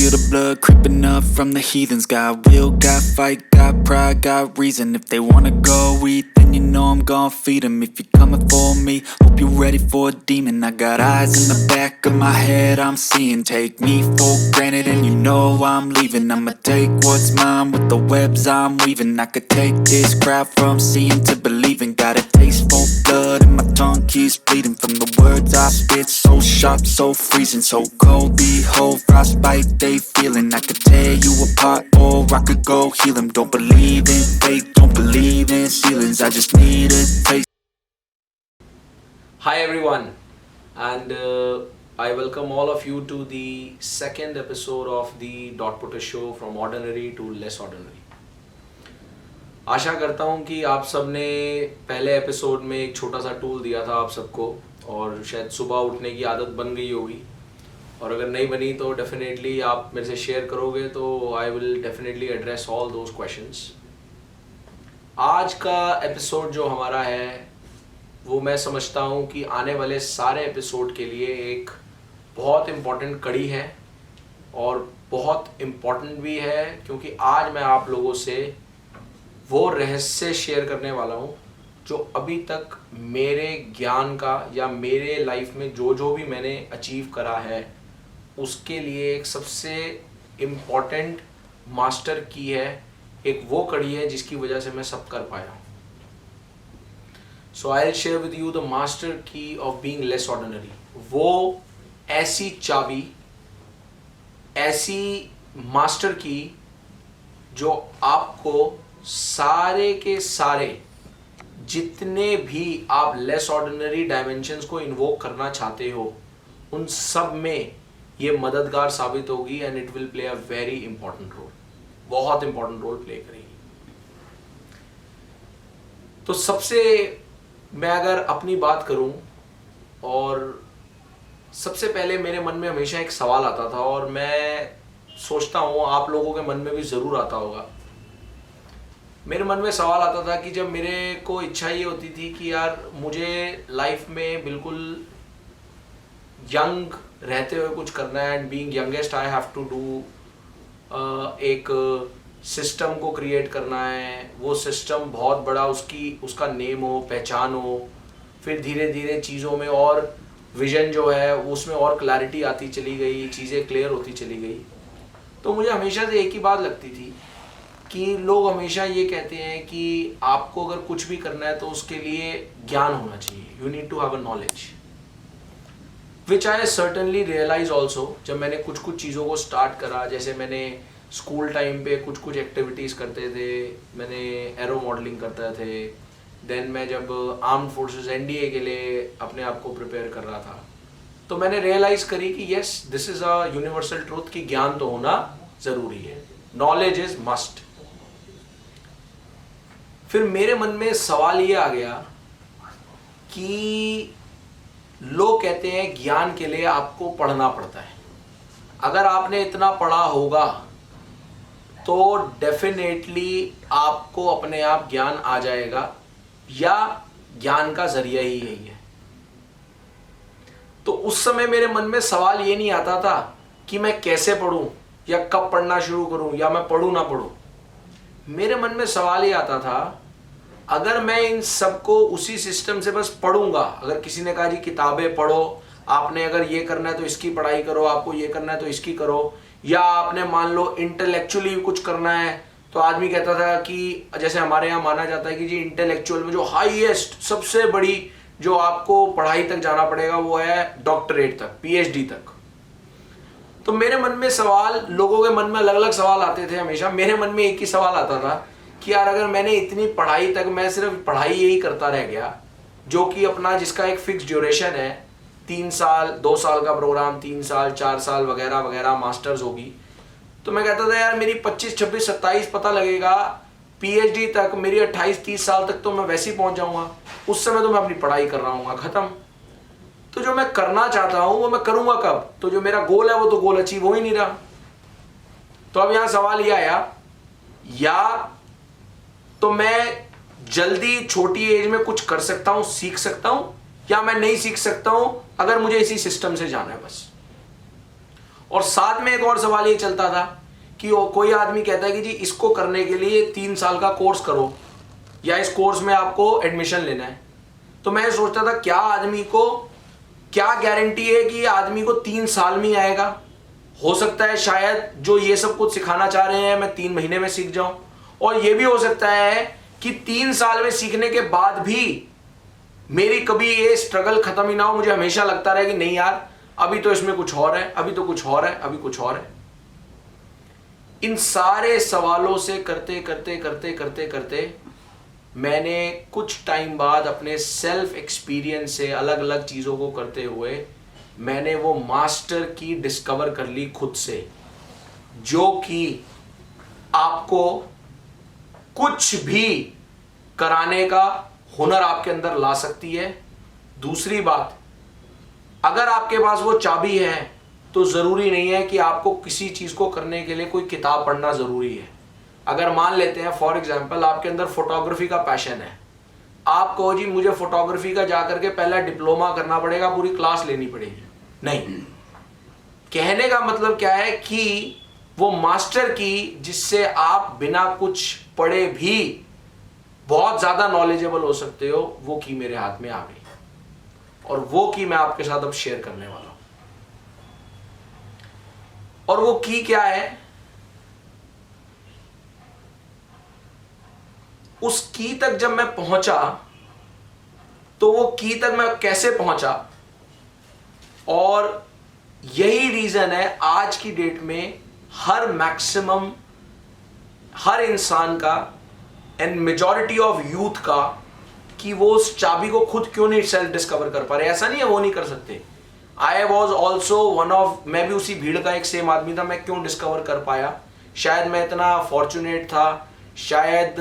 feel the blood creeping up from the heathens. Got will, got fight, got pride, got reason. If they wanna go eat, then you know I'm gon' feed them. If you're coming for me, hope you're ready for a demon. I got eyes in the back of my head, I'm seeing. Take me for granted and you know I'm leaving. I'ma take what's mine with the webs I'm weaving. I could take this crowd from seeing to believing. Got a taste for blood and my tongue keeps bleeding from the words I spit. So sharp, so freezing, so cold. Behold, frostbite they feeling. I could tear you apart or I could go heal them. Don't believe in fate, don't believe in ceilings. I just need a taste. Hi everyone, and I welcome all of you to the second episode of the Dot Putter Show, from ordinary to less ordinary. आशा करता हूँ कि आप सब ने पहले episode में एक छोटा सा टूल दिया था आप सबको, और शायद सुबह उठने की आदत बन गई होगी, और अगर नहीं बनी तो डेफिनेटली आप मेरे से शेयर करोगे तो I will definitely address all those questions. आज का एपिसोड जो हमारा है वो मैं समझता हूँ कि आने वाले सारे एपिसोड के लिए एक बहुत इम्पॉर्टेंट कड़ी है, और बहुत इम्पॉर्टेंट भी है क्योंकि आज मैं आप लोगों से वो रहस्य शेयर करने वाला हूँ जो अभी तक मेरे ज्ञान का या मेरे लाइफ में जो भी मैंने अचीव करा है उसके लिए एक सबसे इम्पॉर्टेंट मास्टर की है, एक वो कड़ी है जिसकी वजह से मैं सब कर पाया हूँ. So I will share with you the master key of being less ordinary. वो ऐसी चाबी, ऐसी मास्टर की जो आपको सारे के सारे जितने भी आप लेस ऑर्डिनरी डायमेंशंस को इन्वोक करना चाहते हो उन सब में ये मददगार साबित होगी, and it will play a very important role. बहुत इंपॉर्टेंट रोल प्ले करेगी. तो सबसे मैं अगर अपनी बात करूं, और सबसे पहले मेरे मन में हमेशा एक सवाल आता था, और मैं सोचता हूं आप लोगों के मन में भी ज़रूर आता होगा. मेरे मन में सवाल आता था कि जब मेरे को इच्छा ये होती थी कि यार मुझे लाइफ में बिल्कुल यंग रहते हुए कुछ करना है, and being youngest I have to do एक सिस्टम को क्रिएट करना है. वो सिस्टम बहुत बड़ा, उसका नेम हो, पहचान हो, फिर धीरे धीरे चीज़ों में और विजन जो है उसमें और क्लैरिटी आती चली गई, चीज़ें क्लियर होती चली गई. तो मुझे हमेशा से एक ही बात लगती थी कि लोग हमेशा ये कहते हैं कि आपको अगर कुछ भी करना है तो उसके लिए ज्ञान होना चाहिए, you need to have a knowledge, which I certainly realise also. जब मैंने कुछ कुछ चीज़ों को स्टार्ट करा, जैसे मैंने स्कूल टाइम पे कुछ कुछ एक्टिविटीज़ करते थे, मैंने एरो मॉडलिंग करता थे, देन मैं जब आर्म्ड फोर्सेस एनडीए के लिए अपने आप को प्रिपेयर कर रहा था तो मैंने रियलाइज करी कि yes, this is a universal truth कि ज्ञान तो होना ज़रूरी है, नॉलेज इज मस्ट. फिर मेरे मन में सवाल ये आ गया कि लोग कहते हैं ज्ञान के लिए आपको पढ़ना पड़ता है. अगर आपने इतना पढ़ा होगा तो डेफिनेटली आपको अपने आप ज्ञान आ जाएगा, या ज्ञान का जरिया ही यही है. तो उस समय मेरे मन में सवाल ये नहीं आता था कि मैं कैसे पढ़ूं, या कब पढ़ना शुरू करूं, या मैं पढ़ूं ना पढ़ूं. मेरे मन में सवाल ये आता था, अगर मैं इन सबको उसी सिस्टम से बस पढ़ूंगा, अगर किसी ने कहा जी किताबें पढ़ो, आपने अगर ये करना है तो इसकी पढ़ाई करो, आपको ये करना है तो इसकी करो, या आपने मान लो इंटेलेक्चुअली कुछ करना है, तो आदमी कहता था कि जैसे हमारे यहाँ माना जाता है कि जी इंटेलेक्चुअल में जो हाईएस्ट, सबसे बड़ी जो आपको पढ़ाई तक जाना पड़ेगा वो है डॉक्टरेट तक, पीएचडी तक. तो मेरे मन में सवाल, लोगों के मन में अलग अलग सवाल आते थे. हमेशा मेरे मन में एक ही सवाल आता था कि यार अगर मैंने इतनी पढ़ाई तक, मैं सिर्फ पढ़ाई यही करता रह गया, जो कि अपना जिसका एक फिक्स ड्यूरेशन है, 3 साल 2 साल का प्रोग्राम, 3 साल 4 साल वगैरह वगैरह मास्टर्स होगी, तो मैं कहता था यार मेरी 25 26 27 पता लगेगा, पीएचडी तक मेरी 28 30 साल तक तो मैं वैसे ही पहुंच जाऊंगा, उस समय तो मैं अपनी पढ़ाई कर रहा हूँ, खत्म. तो जो मैं करना चाहता हूँ वो मैं करूंगा कब? तो जो मेरा गोल है वो तो गोल अचीव हो ही नहीं रहा. तो अब यहाँ सवाल ये आया, या तो मैं जल्दी छोटी एज में कुछ कर सकता हूं, सीख सकता हूं, या मैं नहीं सीख सकता हूं अगर मुझे इसी सिस्टम से जाना है बस. और साथ में एक और सवाल ये चलता था कि कोई आदमी कहता है कि जी इसको करने के लिए 3 साल का कोर्स करो या इस कोर्स में आपको एडमिशन लेना है। तो मैं सोचता था क्या आदमी को क्या गारंटी है कि आदमी को 3 साल में ही आएगा। हो सकता है शायद जो ये सब कुछ सिखाना चाह रहे हैं मैं 3 महीने में सीख जाऊं, और ये भी हो सकता है कि 3 साल में सीखने के बाद भी मेरी कभी ये स्ट्रगल खत्म ही ना हो, मुझे हमेशा लगता रहे कि नहीं यार अभी तो इसमें कुछ और है, अभी तो कुछ और है, अभी कुछ और है। इन सारे सवालों से करते करते करते करते करते मैंने कुछ टाइम बाद अपने सेल्फ एक्सपीरियंस से अलग अलग चीज़ों को करते हुए मैंने वो मास्टर की डिस्कवर कर ली खुद से, जो कि आपको कुछ भी कराने का हुनर आपके अंदर ला सकती है। दूसरी बात, अगर आपके पास वो चाबी है तो ज़रूरी नहीं है कि आपको किसी चीज़ को करने के लिए कोई किताब पढ़ना ज़रूरी है। अगर मान लेते हैं फॉर एग्जांपल आपके अंदर फोटोग्राफी का पैशन है, आप कहो जी मुझे फोटोग्राफी का जाकर के पहला डिप्लोमा करना पड़ेगा, पूरी क्लास लेनी पड़ेगी, नहीं। कहने का मतलब क्या है कि वो मास्टर की जिससे आप बिना कुछ पढ़े भी बहुत ज़्यादा नॉलेजेबल हो सकते हो, वो की मेरे हाथ में आ गई और वो की मैं आपके साथ अब शेयर करने वाला हूं। और वो की क्या है, उस की तक जब मैं पहुंचा तो वो की तक मैं कैसे पहुंचा, और यही रीजन है आज की डेट में हर मैक्सिमम हर इंसान का एंड मेजॉरिटी ऑफ यूथ का कि वो उस चाबी को खुद क्यों नहीं सेल्फ डिस्कवर कर पा रहे। ऐसा नहीं है वो नहीं कर सकते। I was also one of, मैं भी उसी भीड़ का एक सेम आदमी था। मैं क्यों डिस्कवर कर पाया, शायद मैं इतना फॉर्चुनेट था, शायद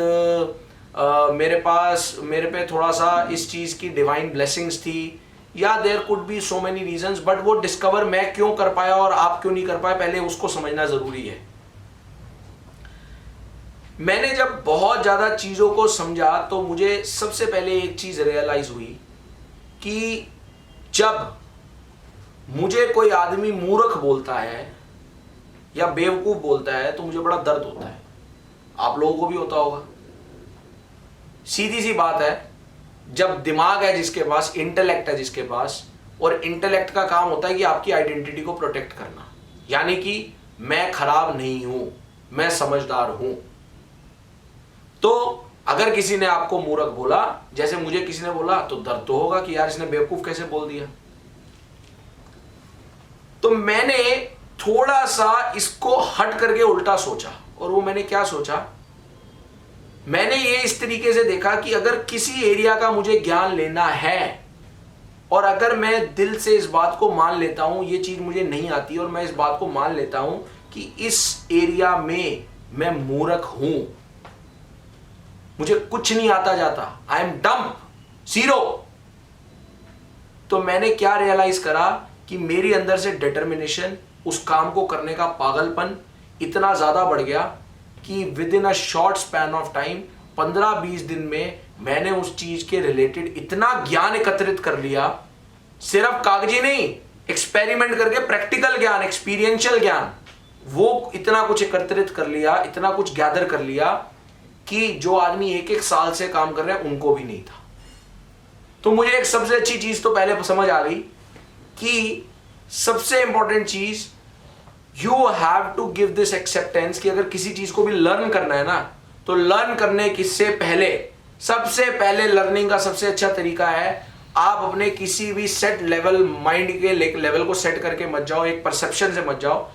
मेरे पे थोड़ा सा इस चीज़ की डिवाइन ब्लेसिंग्स थी, या there could be so many reasons, but वो डिस्कवर मैं क्यों कर पाया और आप क्यों नहीं कर पाए, पहले उसको समझना ज़रूरी है। मैंने जब बहुत ज़्यादा चीज़ों को समझा तो मुझे सबसे पहले एक चीज़ रियलाइज़ हुई कि जब मुझे कोई आदमी मूर्ख बोलता है या बेवकूफ़ बोलता है तो मुझे बड़ा दर्द होता है। आप लोगों को भी होता होगा। सीधी सी बात है, जब दिमाग है जिसके पास, इंटेलेक्ट है जिसके पास, और इंटेलेक्ट का काम होता है कि आपकी आइडेंटिटी को प्रोटेक्ट करना, यानी कि मैं खराब नहीं हूं, मैं समझदार हूं। तो अगर किसी ने आपको मूर्ख बोला, जैसे मुझे किसी ने बोला, तो दर्द तो होगा कि यार इसने बेवकूफ कैसे बोल दिया। तो मैंने थोड़ा सा इसको हट करके उल्टा सोचा, और वो मैंने क्या सोचा, मैंने ये इस तरीके से देखा कि अगर किसी एरिया का मुझे ज्ञान लेना है और अगर मैं दिल से इस बात को मान लेता हूं ये चीज मुझे नहीं आती, और मैं इस बात को मान लेता हूं कि इस एरिया में मैं मूर्ख हूं, मुझे कुछ नहीं आता जाता, आई एम डम, जीरो, तो मैंने क्या रियलाइज करा कि मेरी अंदर से डिटर्मिनेशन, उस काम को करने का पागलपन इतना ज्यादा बढ़ गया कि with in a short span of time 15-20 दिन में मैंने उस चीज के रिलेटेड इतना ज्ञान एकत्रित कर लिया, सिर्फ कागजी नहीं, एक्सपेरिमेंट करके प्रैक्टिकल ज्ञान, एक्सपीरियंशियल ज्ञान, वो इतना कुछ एकत्रित कर लिया, इतना कुछ गैदर कर लिया कि जो आदमी 1-1 साल से काम कर रहे हैं उनको भी नहीं था। तो मुझे एक सबसे अच्छी चीज तो पहले समझ आ गई कि सबसे इंपॉर्टेंट चीज, you have to give this acceptance कि अगर किसी चीज को भी लर्न करना है ना, तो लर्न करने किससे पहले, सबसे पहले लर्निंग का सबसे अच्छा तरीका है आप अपने किसी भी सेट लेवल, माइंड के लेवल को सेट करके मत जाओ, एक परसेप्शन से मत जाओ।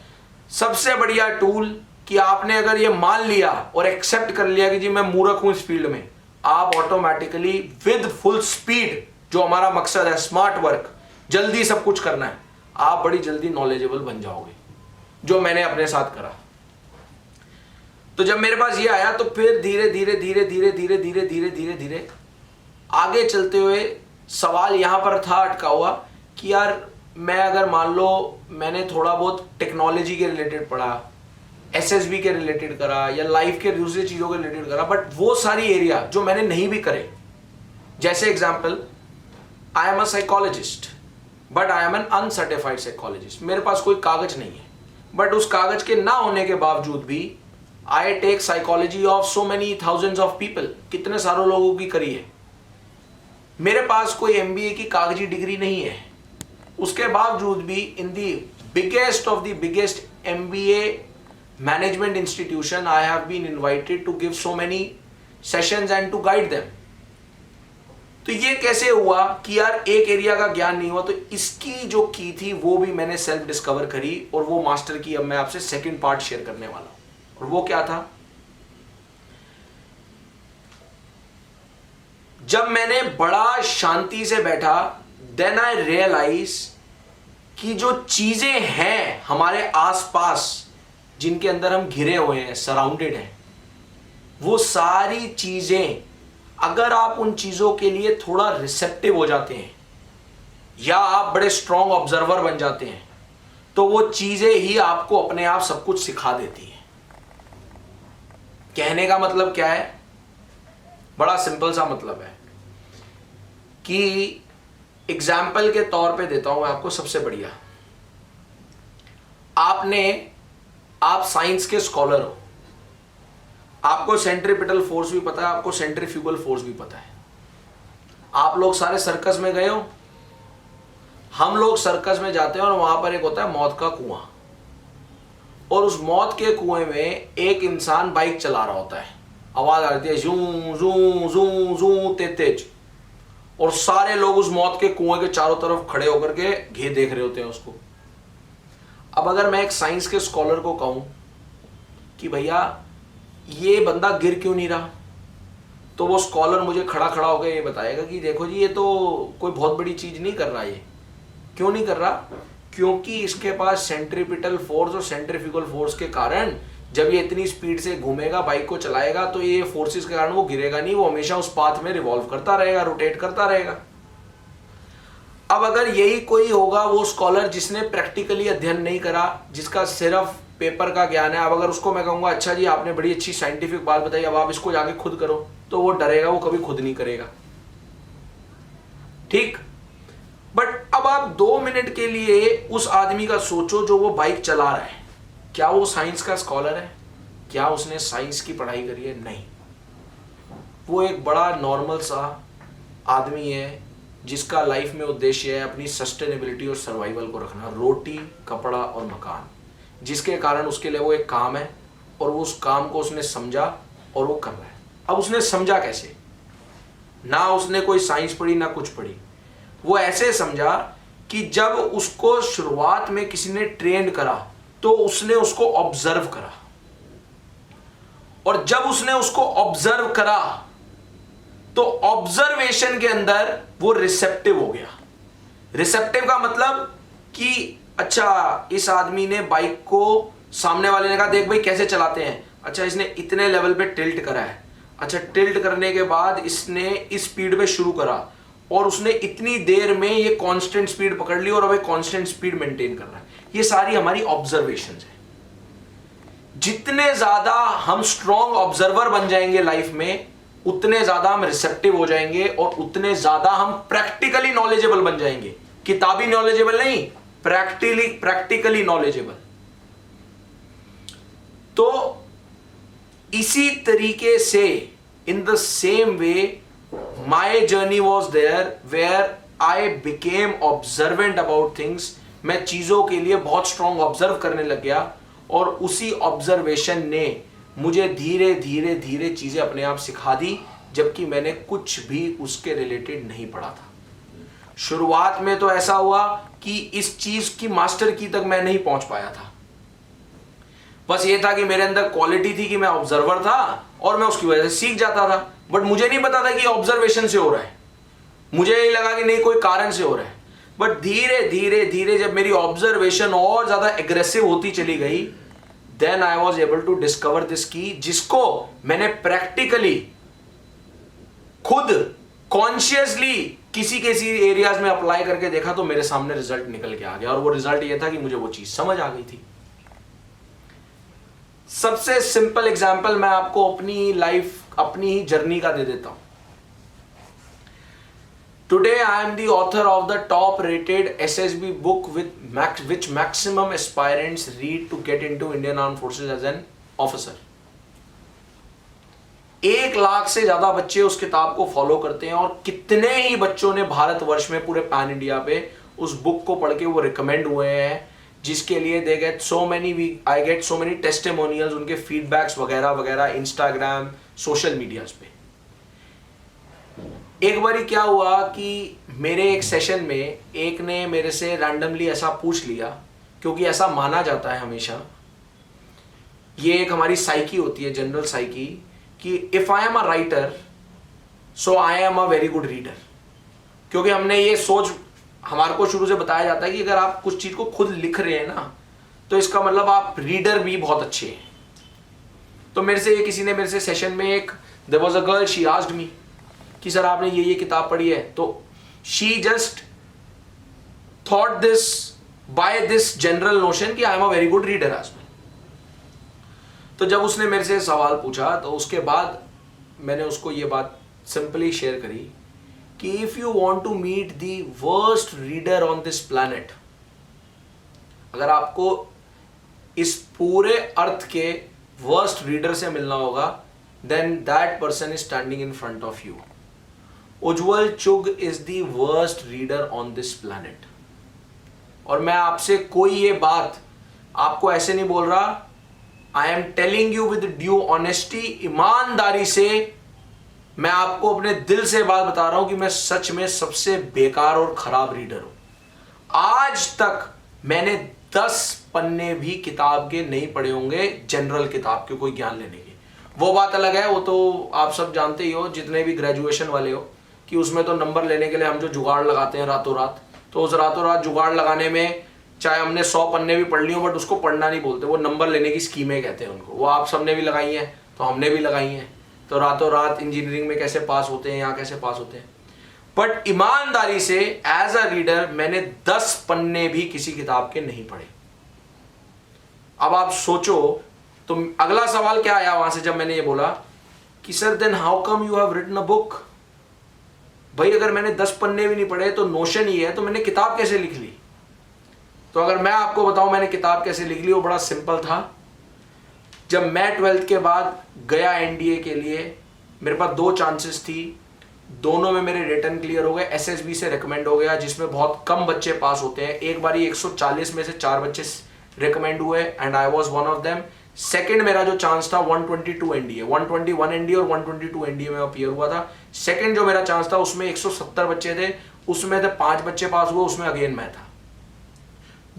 सबसे बढ़िया टूल कि आपने अगर ये मान लिया और एक्सेप्ट कर लिया कि जी मैं मूर्ख हूं इस फील्ड में, आप ऑटोमेटिकली विद फुल स्पीड, जो हमारा मकसद है स्मार्ट वर्क, जल्दी सब कुछ करना है, आप बड़ी जल्दी नॉलेजेबल बन जाओगे, जो मैंने अपने साथ करा। तो जब मेरे पास ये आया तो फिर धीरे धीरे धीरे धीरे धीरे धीरे धीरे धीरे धीरे आगे चलते हुए सवाल यहां पर था अटका हुआ कि यार मैं अगर मान लो मैंने थोड़ा बहुत टेक्नोलॉजी के रिलेटेड पढ़ा, एसएसबी के रिलेटेड करा या लाइफ के दूसरी चीज़ों के रिलेटेड करा, बट वो सारी एरिया जो मैंने नहीं भी करे, जैसे example I am a psychologist but I am an uncertified psychologist, मेरे पास कोई कागज नहीं है, बट उस कागज के ना होने के बावजूद भी I take psychology of so many thousands of people, कितने सारों लोगों की करी है। मेरे पास कोई एमबीए की कागजी डिग्री नहीं है, उसके बावजूद भी in the biggest of the biggest MBA management institution I have been invited to give so many sessions and to guide them. तो ये कैसे हुआ कि यार एक एरिया का ज्ञान नहीं हुआ, तो इसकी जो की थी वो भी मैंने सेल्फ डिस्कवर करी और वो मास्टर की अब मैं आपसे सेकंड पार्ट शेयर करने वाला हूं। और वो क्या था, जब मैंने बड़ा शांति से बैठा, देन आई रियलाइज कि जो चीजें हैं हमारे आसपास जिनके अंदर हम घिरे हुए हैं, सराउंडेड हैं, वो सारी चीजें अगर आप उन चीजों के लिए थोड़ा रिसेप्टिव हो जाते हैं या आप बड़े स्ट्रॉन्ग ऑब्जर्वर बन जाते हैं, तो वो चीजें ही आपको अपने आप सब कुछ सिखा देती हैं। कहने का मतलब क्या है, बड़ा सिंपल सा मतलब है कि एग्जाम्पल के तौर पे देता हूं मैं आपको सबसे बढ़िया। आप साइंस के स्कॉलर हो, आपको सेंट्रीपिटल फोर्स भी पता है, आपको सेंट्रीफ्यूगल फोर्स भी पता है। आप लोग सारे सर्कस में गए हो, हम लोग सर्कस में जाते हैं और वहां पर एक होता है मौत का कुआं, और उस मौत के कुएं में एक इंसान बाइक चला रहा होता है, आवाज आ रही है जू जू जू जू तेज, और सारे लोग उस मौत के कुएं के चारों तरफ खड़े होकर के घे देख रहे होते हैं उसको। अब अगर मैं एक साइंस के स्कॉलर को कहूं कि भैया ये बंदा गिर क्यों नहीं रहा, तो वो स्कॉलर मुझे खड़ा खड़ा होकर ये बताएगा कि देखो जी ये तो कोई बहुत बड़ी चीज नहीं कर रहा। ये क्यों नहीं कर रहा, क्योंकि इसके पास सेंट्रीपिटल फोर्स और सेंट्रीफ्यूगल फोर्स के कारण जब ये इतनी स्पीड से घूमेगा, बाइक को चलाएगा, तो ये फोर्सेस के कारण वो गिरेगा नहीं, वो हमेशा उस पाथ में रिवॉल्व करता रहेगा, रोटेट करता रहेगा। अब अगर यही कोई होगा वो स्कॉलर जिसने प्रैक्टिकली अध्ययन नहीं करा, जिसका सिर्फ पेपर का ज्ञान है, अब अगर उसको मैं कहूंगा अच्छा जी आपने बड़ी अच्छी साइंटिफिक बात बताई, अब आप इसको जाके खुद करो, तो वो डरेगा, वो कभी खुद नहीं करेगा। ठीक, बट अब आप 2 मिनट के लिए उस आदमी का सोचो जो वो बाइक चला रहा है, क्या वो साइंस का स्कॉलर है? क्या उसने साइंस की पढ़ाई करी है? नहीं, वो एक बड़ा नॉर्मल सा आदमी है जिसका लाइफ में उद्देश्य है अपनी सस्टेनेबिलिटी और सर्वाइवल को रखना, रोटी, कपड़ा और मकान, जिसके कारण उसके लिए वो एक काम है और वो उस काम को उसने समझा और वो कर रहा है। अब उसने समझा कैसे? ना उसने कोई साइंस पढ़ी ना कुछ पढ़ी, वो ऐसे समझा कि जब उसको शुरुआत में किसी ने ट्रेन करा तो उसने उसको ऑब्जर्व करा, और जब उसने उसको ऑब्जर्व करा तो ऑब्जर्वेशन के अंदर वो रिसेप्टिव हो गया। रिसेप्टिव का मतलब कि अच्छा इस आदमी ने बाइक को, सामने वाले ने कहा देख भाई कैसे चलाते हैं, अच्छा इसने इतने लेवल पे टिल्ट करा है, अच्छा टिल्ट करने के बाद इसने इस स्पीड पे शुरू करा और उसने इतनी देर में ये कांस्टेंट स्पीड पकड़ ली और अब एक कांस्टेंट स्पीड मेंटेन कर रहा है। ये सारी हमारी ऑब्जर्वेशंस है। जितने ज्यादा हम स्ट्रॉन्ग ऑब्जर्वर बन जाएंगे लाइफ में, उतने ज्यादा हम रिसेप्टिव हो जाएंगे और उतने ज्यादा हम प्रैक्टिकली नॉलेजेबल बन जाएंगे। किताबी नॉलेजेबल नहीं, प्रैक्टिकली नॉलेजेबल। तो इसी तरीके से in the same way my journey was there where I became observant about things. मैं चीजों के लिए बहुत स्ट्रॉन्ग ऑब्जर्व करने लग गया और उसी ऑब्जर्वेशन ने मुझे धीरे धीरे धीरे चीजें अपने आप सिखा दी, जबकि मैंने कुछ भी उसके रिलेटेड नहीं पढ़ा था। शुरुआत में तो ऐसा हुआ कि इस चीज की मास्टर की तक मैं नहीं पहुंच पाया था। बस ये था कि मेरे अंदर क्वालिटी थी कि मैं ऑब्जर्वर था और मैं उसकी वजह से सीख जाता था, बट मुझे नहीं पता था कि ऑब्जर्वेशन से हो रहा है। मुझे यही लगा कि नहीं कोई कारण से हो रहा है। बट धीरे धीरे धीरे जब मेरी ऑब्जर्वेशन और ज्यादा एग्रेसिव होती चली गई, then I was able to discover this की, जिसको मैंने प्रैक्टिकली खुद कॉन्शियसली किसी किसी एरियाज में अप्लाई करके देखा तो मेरे सामने रिजल्ट निकल के आ गया, और वो रिजल्ट ये था कि मुझे वो चीज समझ आ गई थी। सबसे सिंपल एग्जांपल मैं आपको अपनी लाइफ, अपनी ही जर्नी का दे देता हूं। Today I am the author of the top rated SSB book which maximum aspirants read to get into Indian Armed Forces as an officer. 1 lakh से ज्यादा बच्चे उस किताब को फॉलो करते हैं और कितने ही बच्चों ने भारतवर्ष में पूरे पैन इंडिया पे उस बुक को पढ़ के वो रिकमेंड हुए हैं, जिसके लिए they get so many I get so many testimonials, उनके फीडबैक्स वगैरह वगैरह इंस्टाग्राम सोशल मीडियाज पे। एक बारी क्या हुआ कि मेरे एक सेशन में एक ने मेरे से रैंडमली ऐसा पूछ लिया, क्योंकि ऐसा माना जाता है हमेशा, ये एक हमारी साइकी होती है, जनरल साइकी, कि if I am a writer so I am a very good reader. क्योंकि हमने ये सोच, हमारे को शुरू से बताया जाता है कि अगर आप कुछ चीज को खुद लिख रहे हैं ना, तो इसका मतलब आप रीडर भी बहुत अच्छे हैं। तो मेरे से किसी ने मेरे से सेशन में एक there was a girl, she asked me कि सर आपने ये किताब पढ़ी है, तो she just thought this by this general notion कि I am a very good reader as well. तो जब उसने मेरे से सवाल पूछा तो उसके बाद मैंने उसको ये बात सिंपली शेयर करी कि if you want to meet the worst reader on this planet, अगर आपको इस पूरे अर्थ के वर्स्ट रीडर से मिलना होगा, then that person is standing in front of you. Ujjwal Chugh is the worst reader on this planet. और मैं आपसे कोई ये बात आपको ऐसे नहीं बोल रहा, I am telling you with due honesty, ईमानदारी से मैं आपको अपने दिल से बात बता रहा हूं कि मैं सच में सबसे बेकार और खराब रीडर हूं। आज तक मैंने 10 पन्ने भी किताब के नहीं पढ़े होंगे, जनरल किताब के, कोई ज्ञान लेने की। वो बात अलग है, वो तो आप सब जानते ही हो, जितने भी ग्रेजुएशन वाले हो, कि उसमें तो नंबर लेने के लिए हम जो जुगाड़ लगाते हैं रातों रात, तो उस रातों रात जुगाड़ लगाने में चाहे हमने 100 पन्ने भी पढ़ ली हो, बट उसको पढ़ना नहीं बोलते, वो नंबर लेने की स्कीमें कहते हैं उनको। वो आप सबने भी लगाई हैं, तो हमने भी लगाई हैं। तो रातों रात इंजीनियरिंग में कैसे पास होते हैं, यहाँ कैसे पास होते हैं। बट ईमानदारी से एज अ रीडर मैंने 10 पन्ने भी किसी किताब के नहीं पढ़े। अब आप सोचो, तो अगला सवाल क्या आया वहां से जब मैंने ये बोला कि sir then how come you have written a book. भाई अगर मैंने 10 पन्ने भी नहीं पढ़े तो नोशन ही है, तो मैंने किताब कैसे लिख ली। तो अगर मैं आपको बताऊं मैंने किताब कैसे लिख ली, वो बड़ा सिंपल था। जब मैं 12th के बाद गया एनडीए के लिए, मेरे पास 2 चांसेस थी, दोनों में मेरे रिटर्न क्लियर हो गए। एसएसबी से रिकमेंड हो गया, जिसमें बहुत कम बच्चे पास होते हैं। एक बारी 140 में से 4 बच्चे रिकमेंड हुए and I was one of them. Second मेरा जो चांस था 122 एनडीए, 121 एनडीए और 122 एनडीए में अपीयर हुआ था। सेकंड जो मेरा चांस था उसमें 170 बच्चे थे, उसमें से 5 बच्चे पास हुए, उसमें अगेन मैं था।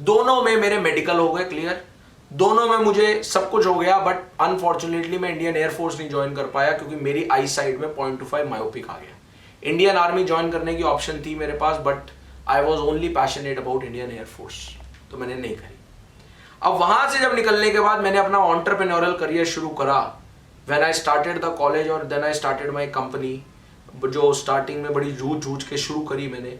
दोनों में मेरे मेडिकल हो गए क्लियर, दोनों में मुझे सब कुछ हो गया, बट अनफॉर्चुनेटली मैं इंडियन एयरफोर्स नहीं ज्वाइन कर पाया क्योंकि मेरी आई साइड में 0.25 मायोपिक आ गया। इंडियन आर्मी ज्वाइन करने की ऑप्शन थी मेरे पास, but I was only passionate about Indian Air Force, तो मैंने नहीं करी। अब वहां से जब निकलने के बाद मैंने अपना एंटरप्रेन्योरियल करियर शुरू करा, when I started the college और then I started my company, जो स्टार्टिंग में बड़ी जूझ के शुरू करी मैंने।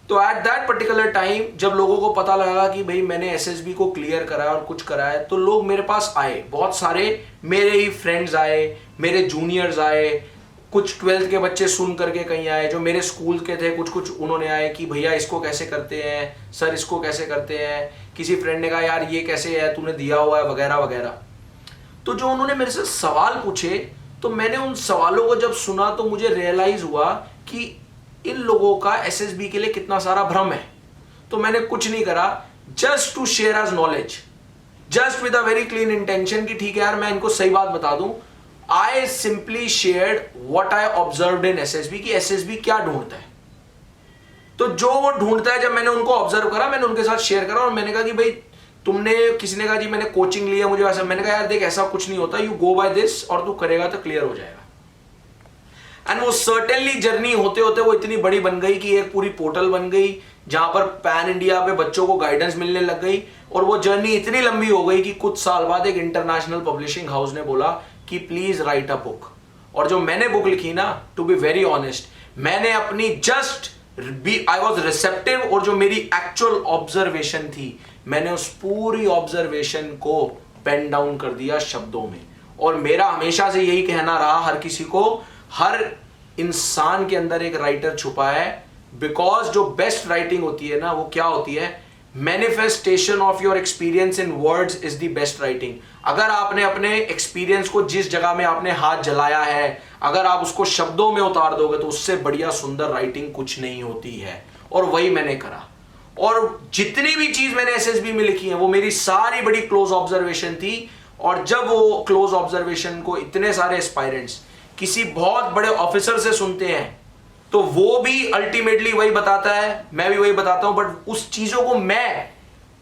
तो एट दैट पर्टिकुलर टाइम जब लोगों को पता लगा कि भाई मैंने एसएसबी को क्लियर करा है और कुछ करा है, तो लोग मेरे पास आए, बहुत सारे मेरे ही फ्रेंड्स आए, मेरे जूनियर्स आए, कुछ 12th के बच्चे सुन करके कहीं आए, जो मेरे स्कूल के थे कुछ उन्होंने आए कि भैया इसको कैसे करते हैं सर, इसको कैसे करते हैं। किसी फ्रेंड ने कहा यार ये कैसे है, तूने दिया हुआ है वगैरह वगैरह। तो जो उन्होंने मेरे से सवाल पूछे, तो मैंने उन सवालों को जब सुना तो मुझे रियलाइज हुआ कि इन लोगों का एसएसबी के लिए कितना सारा भ्रम है। तो मैंने कुछ नहीं करा, just to share as knowledge, just with a very clean intention कि ठीक है यार मैं इनको सही बात बता दूं। I simply shared what I observed in SSB कि एसएसबी क्या ढूंढता है। तो जो वो ढूंढता है जब मैंने उनको ऑब्जर्व करा, मैंने उनके साथ शेयर करा और मैंने कहा कि भाई तुमने, किसी ने कहा जी मैंने कोचिंग लिया मुझे वैसा, मैंने कहा यार देख ऐसा कुछ नहीं होता, यू गो बाय दिस और तू करेगा तो क्लियर हो जाएगा। एंड वो सर्टेनली जर्नी होते होते वो इतनी बड़ी बन गई कि एक पूरी पोर्टल बन गई जहां पर पैन इंडिया पे बच्चों को गाइडेंस मिलने लग गई। और वो जर्नी इतनी लंबी हो गई कि कुछ साल बाद एक इंटरनेशनल पब्लिशिंग हाउस ने बोला कि प्लीज राइट अ बुक। और जो मैंने बुक लिखी ना, टू बी वेरी ऑनेस्ट, मैंने अपनी जस्ट आई वॉज रिसेप्टिव, और जो मेरी एक्चुअल ऑब्जर्वेशन थी मैंने उस पूरी ऑब्जर्वेशन को पेन डाउन कर दिया शब्दों में। और मेरा हमेशा से यही कहना रहा हर किसी को, हर इंसान के अंदर एक राइटर छुपा है, बिकॉज जो बेस्ट राइटिंग होती है ना, वो क्या होती है, manifestation of your experience in words is the best writing. अगर आपने अपने एक्सपीरियंस को, जिस जगह में आपने हाथ जलाया है, अगर आप उसको शब्दों में उतार दोगे तो उससे बढ़िया सुंदर राइटिंग कुछ नहीं होती है। और वही मैंने करा, और जितनी भी चीज मैंने एसएसबी में लिखी है वो मेरी सारी बड़ी क्लोज ऑब्जर्वेशन थी। और जब वो क्लोज ऑब्जर्वेशन को इतने सारे एस्पायरेंट्स किसी बहुत बड़े ऑफिसर से सुनते हैं, तो वो भी अल्टीमेटली वही बताता है, मैं भी वही बताता हूं। बट उस चीजों को मैं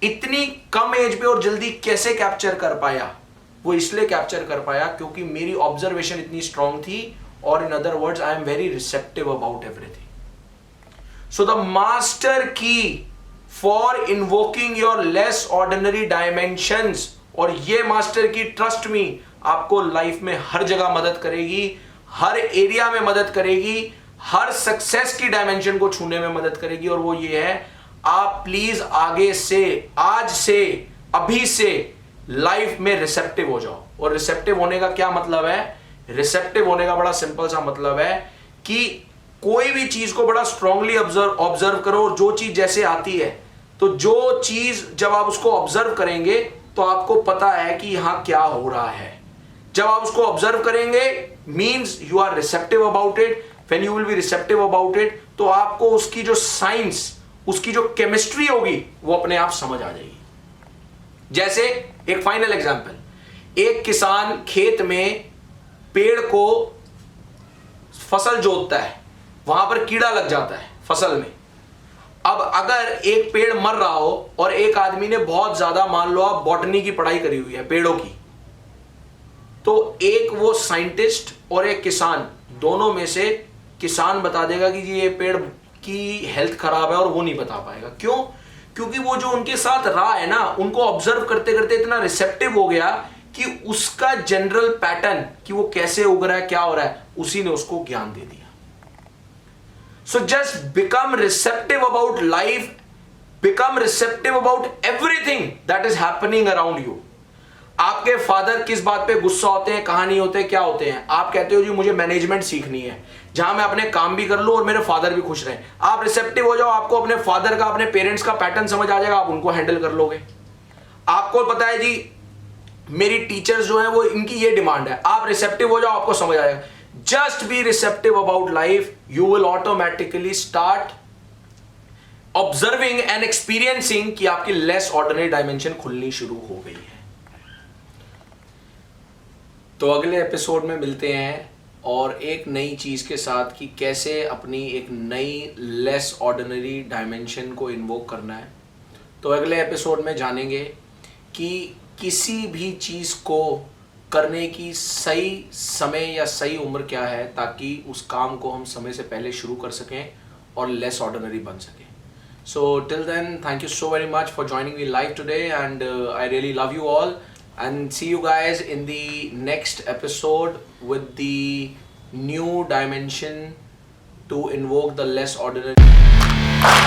इतनी कम एज पे और जल्दी कैसे कैप्चर कर पाया, वो इसलिए कैप्चर कर पाया क्योंकि मेरी ऑब्जर्वेशन इतनी स्ट्रांग थी, और in other words I am very receptive about everything. So the master key for invoking your less ordinary dimensions, और ये मास्टर की, ट्रस्ट मी, आपको लाइफ में हर जगह मदद करेगी, हर एरिया में मदद करेगी, हर सक्सेस की डायमेंशन को छूने में मदद करेगी। और वो ये है, आप प्लीज आगे से, आज से, अभी से लाइफ में रिसेप्टिव हो जाओ। और रिसेप्टिव होने का क्या मतलब है? रिसेप्टिव होने का बड़ा सिंपल सा मतलब है कि कोई भी चीज को बड़ा स्ट्रांगली ऑब्जर्व करो, और जो चीज जैसे आती है, तो जो चीज जब आप उसको ऑब्जर्व करेंगे तो आपको पता है कि यहां क्या हो रहा है। जब आप उसको ऑब्जर्व करेंगे means you are receptive about it. When you will be receptive about it, तो आपको उसकी जो साइंस, उसकी जो केमिस्ट्री होगी, वो अपने आप समझ आ जाएगी। जैसे एक फाइनल एग्जांपल, एक किसान खेत में पेड़ को फसल जोतता है, वहां पर कीड़ा लग जाता है फसल में। अब अगर एक पेड़ मर रहा हो और एक आदमी ने बहुत ज्यादा, मान लो आप बॉटनी की पढ़ाई करी हुई है पेड़ों की, तो एक वो साइंटिस्ट और एक किसान, दोनों में से किसान बता देगा कि ये पेड़ की हेल्थ खराब है, और वो नहीं बता पाएगा। क्यों? क्योंकि वो जो उनके साथ रहा है ना, उनको ऑब्जर्व करते करते इतना रिसेप्टिव हो गया कि उसका जनरल पैटर्न, कि वो कैसे उग रहा है, क्या हो रहा है, उसी ने उसको ज्ञान दे दिया। So just become receptive about life, become receptive about everything that is happening around you. आपके फादर किस बात पे गुस्सा होते हैं, कहां नहीं होते, क्या होते हैं? आप कहते हो जी मुझे मैनेजमेंट सीखनी है, जहां मैं अपने काम भी कर लूं और मेरे फादर भी खुश रहें। आप रिसेप्टिव हो जाओ, आपको अपने फादर का, अपने पेरेंट्स का पैटर्न समझ आ जाएगा, आप उनको हैंडल कर लोगे। आपको पता है जी मेरी टीचर्स जो है वो, इनकी ये डिमांड है, आप रिसेप्टिव हो जाओ, आपको समझ आएगा। Just be receptive about life. You will automatically start observing and experiencing कि आपकी less ordinary dimension खुलनी शुरू हो गई है। तो अगले एपिसोड में मिलते हैं और एक नई चीज के साथ कि कैसे अपनी एक नई लेस ऑर्डिनरी डायमेंशन को इन्वोक करना है। तो अगले एपिसोड में जानेंगे कि किसी भी चीज को करने की सही समय या सही उम्र क्या है, ताकि उस काम को हम समय से पहले शुरू कर सकें और लेस ऑर्डिनरी बन सकें। So till then, thank you so very much for joining me live today, and I really love you all, and see you guys in the next episode with the new dimension to invoke the less ordinary.